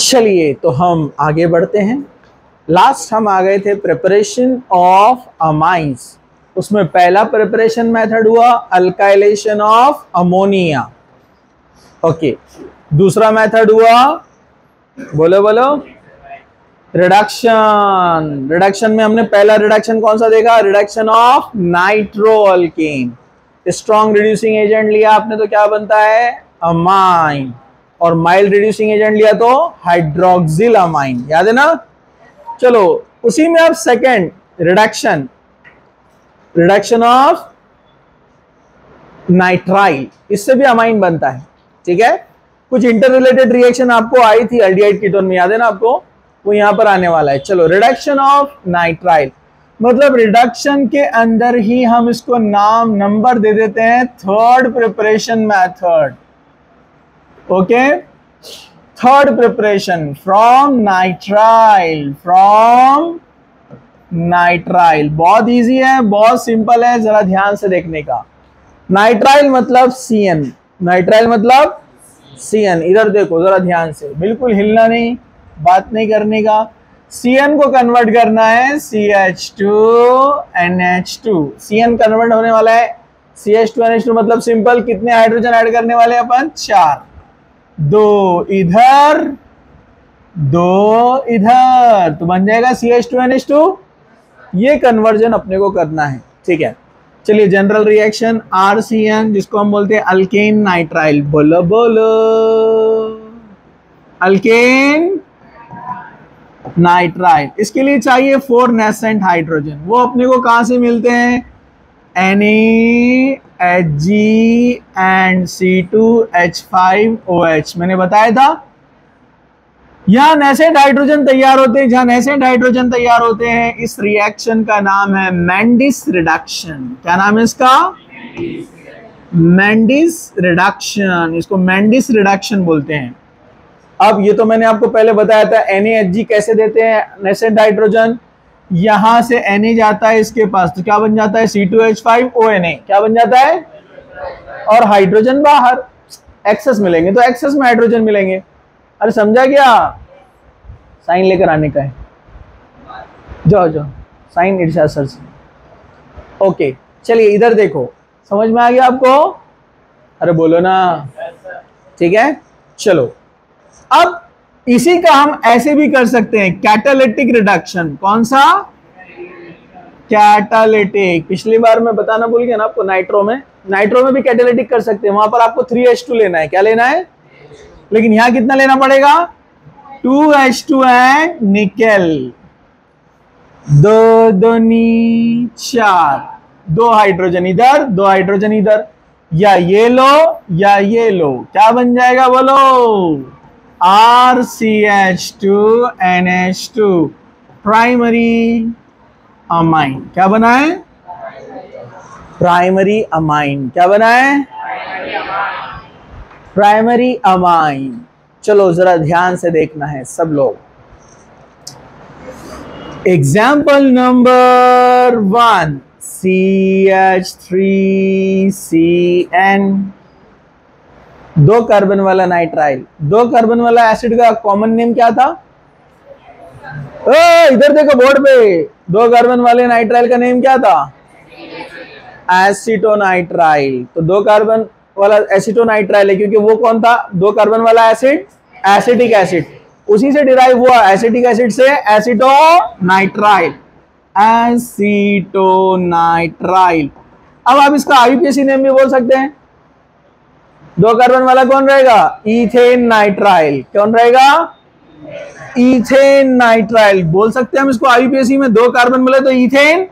चलिए तो हम आगे बढ़ते हैं। लास्ट हम आ गए थे प्रिपरेशन ऑफ अमाइंस। उसमें पहला प्रिपरेशन मेथड हुआ अल्काइलेशन ऑफ अमोनिया। ओके, दूसरा मेथड हुआ, बोलो बोलो, रिडक्शन। रिडक्शन में हमने पहला रिडक्शन कौन सा देखा? Reduction of nitroalkane. Strong reducing agent लिया आपने तो क्या बनता है? अमाइन। और माइल्ड रिड्यूसिंग एजेंट लिया तो हाइड्रोक्सिल अमाइन। याद है ना? चलो उसी में अब second reduction, reduction of nitrile, इससे भी अमाइन बनता है। ठीक है, कुछ इंटर रिलेटेड रिएक्शन आपको आई थी एल्डिहाइड कीटोन में, याद है ना आपको? वो यहां पर आने वाला है। चलो, रिडक्शन ऑफ नाइट्राइल मतलब रिडक्शन के अंदर ही हम इसको नाम नंबर दे देते हैं third preparation method. Okay, third preparation from nitrile, from nitrile. बहुत इजी है, बहुत सिंपल है, जरा ध्यान से देखने का। नाइट्राइल मतलब CN, नाइट्राइल मतलब CN। इधर देखो जरा ध्यान से, बिल्कुल हिलना नहीं, बात नहीं करने का। CN को कन्वर्ट करना है CH2NH2। CN कन्वर्ट होने वाला है CH2NH2 मतलब सिंपल, कितने हाइड्रोजन ऐड करने वाले अपन? 4। 2 इधर, 2 इधर, तो बन जाएगा CH2NH2। ये कन्वर्जन अपने को करना है। ठीक है, चलिए जनरल रिएक्शन RCN, जिसको हम बोलते हैं अल्केन नाइट्राइल। बोलो बोलो, अल्केन नाइट्राइल। इसके लिए चाहिए 4 नेसेंट हाइड्रोजन। वो अपने को कहां से मिलते हैं? NaHg and C2H5OH। मैंने बताया था यहां नेसेंट हाइड्रोजन तैयार होते हैं। जहां नेसेंट हाइड्रोजन तैयार होते हैं, इस रिएक्शन का नाम है मेंडिस रिडक्शन। क्या नाम है इसका? मेंडिस रिडक्शन। इसको मेंडिस रिडक्शन बोलते हैं। अब ये तो मैंने आपको पहले बताया था NaHg कैसे देते हैं नेसेंट हाइड्रोजन। यहां से Na जाता है इसके पास, तो क्या बन जाता है? C2H5ONa। क्या बन जाता है? और हाइड्रोजन बाहर, एक्सेस मिलेंगे तो एक्सेस में हाइड्रोजन मिलेंगे। अरे समझा क्या? साइन लेकर आने का है। जाओ जाओ, साइन इरशाद सर से। ओके, चलिए इधर देखो, समझ में आ गया आपको? अरे बोलो ना। ठीक है, चलो अब इसी का हम ऐसे भी कर सकते हैं, कैटालिटिक रिडक्शन। कौन सा? कैटालिटिक। पिछली बार मैं बताना भूल गया ना आपको, नाइट्रो में भी कैटालिटिक कर सकते हैं। वहां पर आपको 3H2 लेना है। क्या लेना है? लेकिन यहां कितना लेना पड़ेगा? 2H2 and nickel. 2 दूनी 4, 2 हाइड्रोजन इधर, 2 हाइड्रोजन इधर। या ये लो या ये लो, क्या बन जाएगा बोलो? RCH2NH2 primary amine. क्या बना है? Primary amine. क्या बना है? Primary amine. चलो जरा ध्यान से देखना है सब लोग। Example number 1, CH3CN। 2 कार्बन वाला नाइट्राइल। 2 कार्बन वाला एसिड का कॉमन नेम क्या था? इधर देखो बोर्ड पे, 2 कार्बन वाले नाइट्राइल का नेम क्या था? एसीटोनाइट्राइल। तो 2 कार्बन वाला एसीटोनाइट्राइल है, क्योंकि वो कौन था? 2 कार्बन वाला एसिड, एसिटिक एसिड, उसी से डिराइव हुआ। एसिटिक एसिड से एसीटोनाइट्राइल, एसीटोनाइट्राइल। अब आप इसका IUPAC नेम भी बोल सकते हैं। 2 कार्बन वाला कौन रहेगा? Ethane nitrile. कौन रहेगा? इथेन नाइट्राइल बोल सकते हैं हम इसको IUPAC में। 2 कार्बन मिले तो इथेन,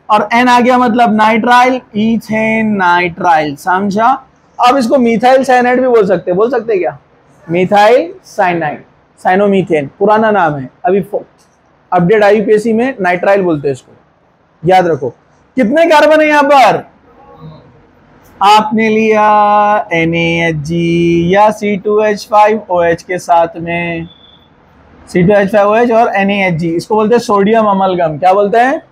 और N आ गया मतलब नाइट्राइल, इथेन नाइट्राइल। समझा? अब इसको मिथाइल साइनाइड भी बोल सकते हैं। बोल सकते हैं क्या? मिथाइल साइनाइड, साइनोमीथेन पुराना नाम है। अभी अपडेट IUPAC में नाइट्राइल बोलते हैं इसको, याद रखो। कितने कार्बन है यहां पर? आपने लिया NaHg या C2H5OH के साथ में, C2H5OH और NaHg, इसको बोलते हैं सोडियम अमलगम। क्या बोलते हैं?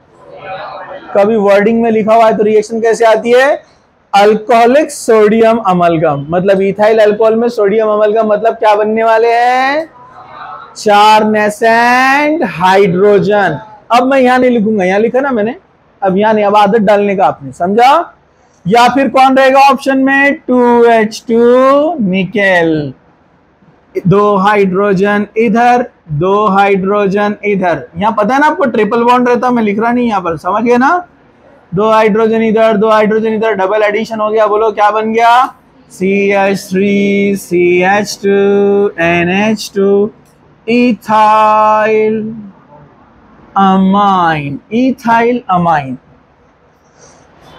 कभी वर्डिंग में लिखा हुआ है तो रिएक्शन कैसे आती है? Alcoholic sodium amalgam. मतलब इथाइल अल्कोहल में सोडियम अमलगम, मतलब क्या बनने वाले हैं? 4 नेसेंट हाइड्रोजन। अब मैं यहां नहीं लिखूंगा, यहां लिखा ना मैंने, अब यहां नहीं, अब आदत डालने का आपने समझा। या फिर कौन रहेगा ऑप्शन में, 2H2 निकेल, 2 हाइड्रोजन इधर, 2 हाइड्रोजन इधर। यहां पता है ना आपको ट्रिपल बॉन्ड रहता, मैं लिख रहा नहीं यहां पर, समझ गए ना। 2 हाइड्रोजन इधर, 2 हाइड्रोजन इधर, डबल एडिशन हो गया। बोलो क्या बन गया, CH3 CH2 NH2 ethyl amine. Ethyl amine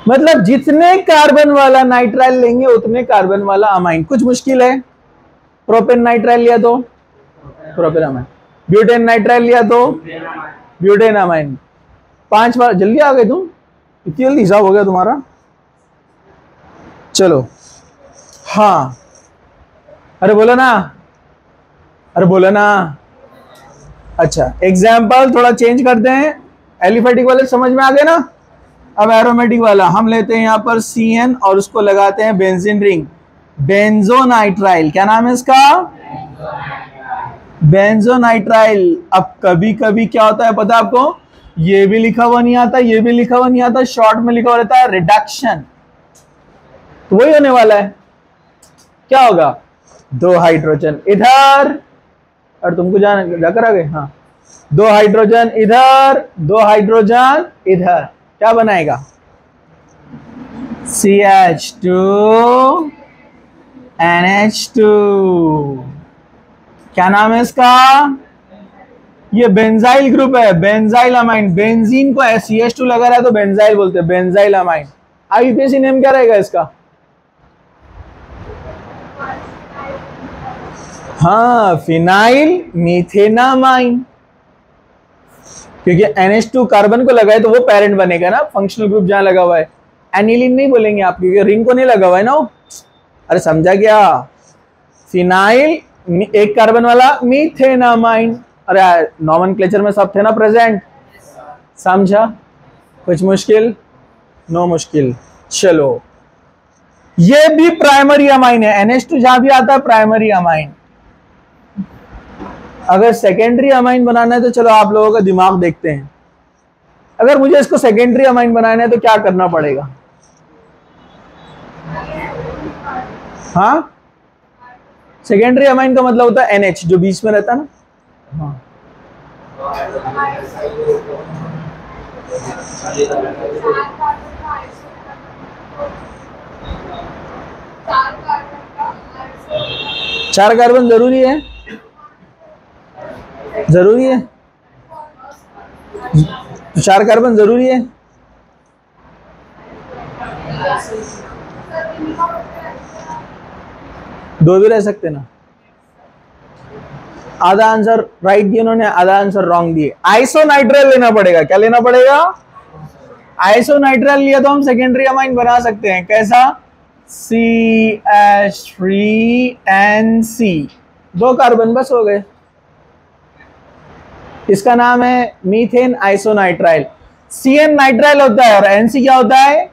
मतलब जितने कार्बन वाला नाइट्राइल लेंगे उतने कार्बन वाला अमाइन। कुछ मुश्किल है, प्रोपेन नाइट्राइल लिया तो प्रोपेन अमाइन, ब्यूटेन नाइट्राइल लिया तो ब्यूटेन अमाइन। 5 बार, जल्दी आ गए तुम, इतनी जल्दी हिसाब हो गया तुम्हारा। चलो हाँ, अरे बोलो ना, अरे बोलो ना। अच्छा एग्जाम्पल थोड़ा चेंज करते हैं, एलिफेटिक वाले समझ में आ गए ना। अब एरोमेटिक वाला हम लेते हैं यहाँ पर CN और उसको लगाते हैं बेंजीन रिंग, बेंजोनाइट्राइल। क्या नाम है इसका, बेंजोनाइट्राइल। अब कभी कभी क्या होता है पता है आपको, ये भी लिखा हुआ नहीं आता, ये भी लिखा हुआ नहीं आता, शॉर्ट में लिखा हुआ रहता है रिडक्शन। तो वही होने वाला है, क्या होगा, 2 हाइड्रोजन इधर, और तुमको जाकर आ गए, हाँ 2 हाइड्रोजन इधर, 2 हाइड्रोजन इधर, क्या बनाएगा, CH2 NH2। क्या नाम है इसका, ये बेंजाइल ग्रुप है, बेंजाइल अमाइन। बेंजीन को CH2 लगा रहा है तो बेंजाइल बोलते हैं, बेंजाइल अमाइन। IUPAC नेम क्या रहेगा इसका, हाँ फिनाइल मीथेनामाइन, क्योंकि NH2 कार्बन को लगाए तो वो पेरेंट बनेगा ना, फंक्शनल ग्रुप जहां लगा हुआ है। एनिलीन नहीं बोलेंगे आप क्योंकि रिंग को नहीं लगा हुआ है ना वो। अरे समझा क्या, फिनाइल एक कार्बन वाला मीथेनामाइन। अरे नॉमेनक्लेचर में सब थे ना प्रेजेंट, समझा, कुछ मुश्किल, नो मुश्किल। चलो ये भी प्राइमरी अमाइन है, NH2 जहां भी आता है प्राइमरी अमाइन। अगर सेकेंडरी अमाइन बनाना है तो चलो आप लोगों का दिमाग देखते हैं। अगर मुझे इसको सेकेंडरी अमाइन बनाना है तो क्या करना पड़ेगा, हाँ सेकेंडरी अमाइन का मतलब होता है NH जो बीच में रहता है ना, हाँ चार कार्बन जरूरी है, जरूरी है, 4 कार्बन जरूरी है। दो भी रह सकते ना। आधा आंसर राइट दिए उन्होंने, आधा आंसर रॉन्ग दिए। आइसोनाइट्राइल लेना पड़ेगा, क्या लेना पड़ेगा, आइसोनाइट्राइल लिया तो हम सेकेंडरी अमाइन बना सकते हैं। कैसा, CH3NC, 2 कार्बन बस हो गए। इसका नाम है मीथेन आइसोनाइट्राइल। CN नाइट्राइल होता है और NC क्या होता है,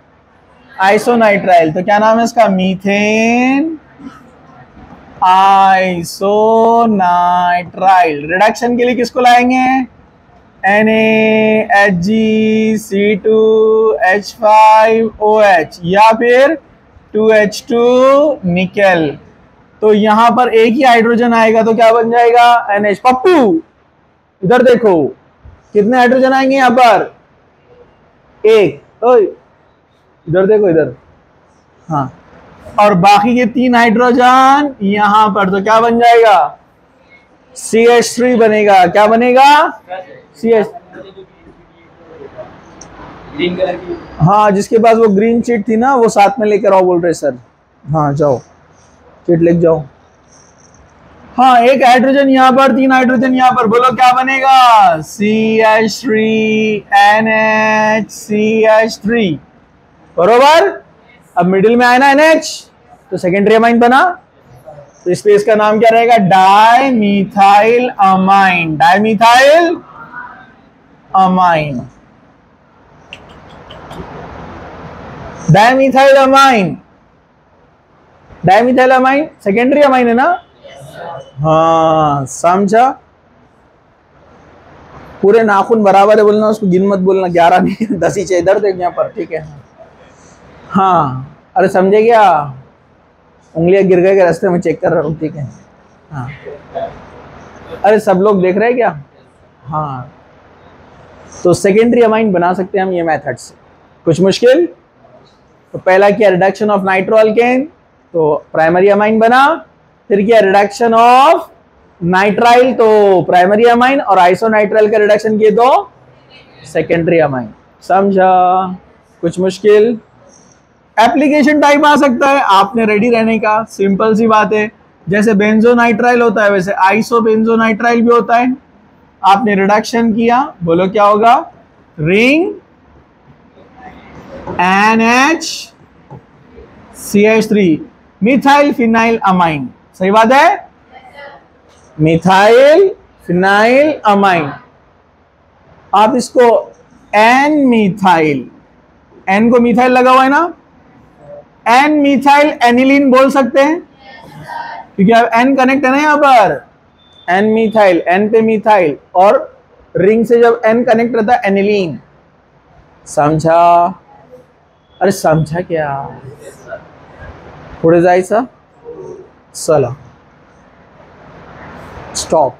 आइसोनाइट्राइल। तो क्या नाम है इसका, मीथेन आइसोनाइट्राइल। रिडक्शन के लिए किसको लाएंगे, NaHgC2H5OH या फिर 2H2 निकेल। तो यहां पर एक ही हाइड्रोजन आएगा तो क्या बन जाएगा, NH। पप्पू इधर देखो कितने हाइड्रोजन आएंगे यहां पर, एक। ओए इधर देखो इधर, हाँ, और बाकी के 3 हाइड्रोजन यहां पर, तो क्या बन जाएगा, CH3 बनेगा। क्या बनेगा, CH, ग्रीन कलर की, हाँ जिसके पास वो ग्रीन शीट थी ना वो साथ में लेकर आओ बोल रहे सर। हाँ जाओ शीट लेके जाओ। हाँ एक हाइड्रोजन यहाँ पर, 3 हाइड्रोजन यहाँ पर, बोलो क्या बनेगा, CH3NH बरोबर। अब मिडिल में आया ना NH तो सेकेंडरी अमाइन बना, तो इसलिए इसका नाम क्या रहेगा, dimethyl amine. Dimethyl amine, dimethyl amine, dimethyl amine secondary amine है ना, हाँ समझा। पूरे नाखून बराबर है बोलना, उसको गिन मत बोलना, 11 नहीं 10 ही चाहिए, इधर देख यहाँ पर, ठीक है। हाँ अरे समझे क्या, उंगलियां गिर गए के रास्ते में चेक कर रहा हूँ, ठीक है। हाँ अरे सब लोग देख रहे हैं क्या? हाँ तो सेकेंडरी अमाइन बना सकते हैं हम ये मेथड से, कुछ मुश्किल? तो पहला किया रिडक्शन ऑफ नाइट्रोअल्केन, तो प्राइमरी अमाइन बना, फिर किया रिडक्शन ऑफ नाइट्राइल तो प्राइमरी अमाइन, और आइसोनाइट्राइल का रिडक्शन किए तो सेकेंडरी अमाइन। समझा? कुछ मुश्किल? एप्लीकेशन टाइप आ सकता है, आपने रेडी रहने का, सिंपल सी बात है। जैसे बेंजोनाइट्राइल होता है वैसे आइसोबेंजोनाइट्राइल भी होता है। आपने रिडक्शन किया, बोलो क्या होगा? Ring NH CH3 methyl phenyl amine. सही बात है, मिथाइल फिनाइल अमाइन। आप इसको एन मिथाइल, एन को मिथाइल लगा हुआ है ना, एन मिथाइल एनिलीन बोल सकते हैं, क्योंकि अब एन कनेक्ट है ना यहाँ पर, एन मिथाइल, एन पे मिथाइल, और रिंग से जब एन कनेक्ट रहता है एनिलीन। समझा? अरे समझा क्या? पुढे जायचं, चला स्टॉप।